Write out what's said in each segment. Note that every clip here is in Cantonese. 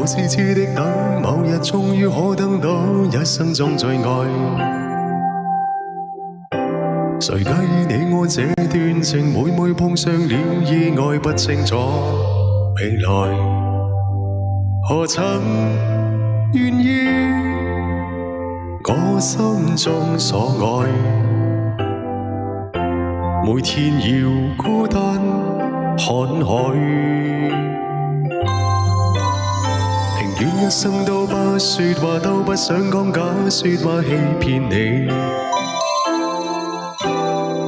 果痴痴的等，某日終於可等到，一生中最愛。誰介意你我這段情，每每碰上了意外，不清楚未來，何曾願意我心中所愛？每天要孤單看海，寧願一生都不說話，都不想講假說話欺騙你。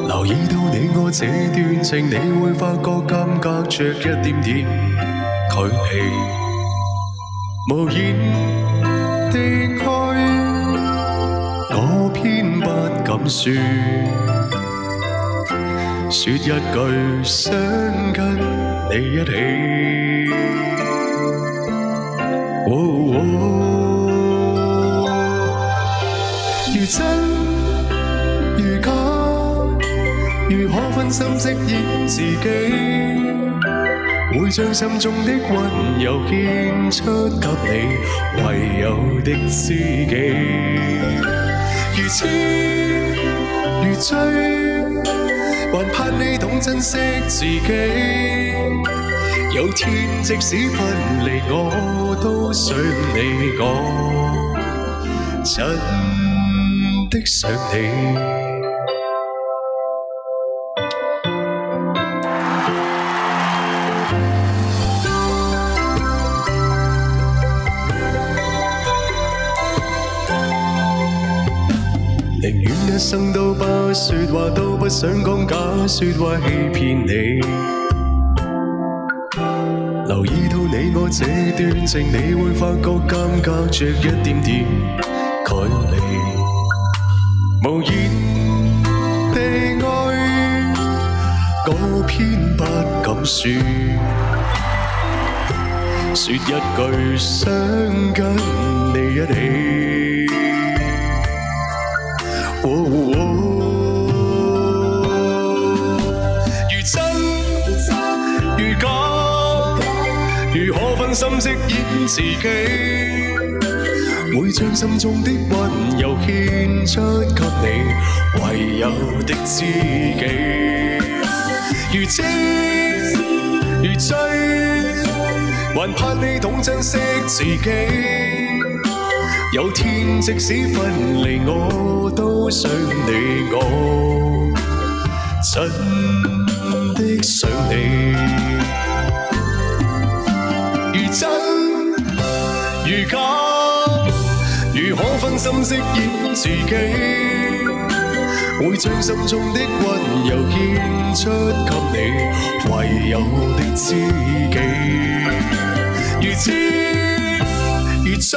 留意到你我這段情，你會發覺間隔着一點點距離，無言的愛，我偏不敢說，說一句想跟你一起。如真如假，如可分心飾演自己，會將心中的溫柔獻出給你唯有的知己。如痴如醉，還盼你懂珍惜自己。有天即使分離，我都想你，我真的想你。寧願一生都不說話，都不想講假說話欺騙你。留意到你我這段情，你會發覺間隔着一點點距離，無言的愛，我偏不敢說，說一句想跟你一起。如真如假，如可分心飾演自己，會將心中的溫柔獻出給你唯有的知己。如痴如醉，還盼你懂珍惜自己。有天即使分離，我都想你，我真的想你。如真如假，如可分心飾演自己，會將心中的溫柔獻出給你唯有的知己。如痴如醉，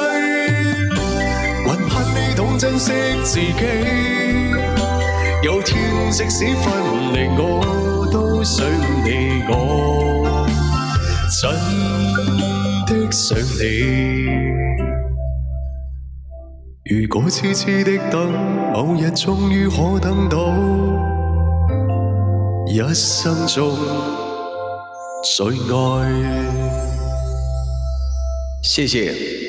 還盼你懂珍惜自己。有天即使分離，我都想你，我真的想你。如果痴痴的等，某日終於可等到，一生中最愛。謝謝。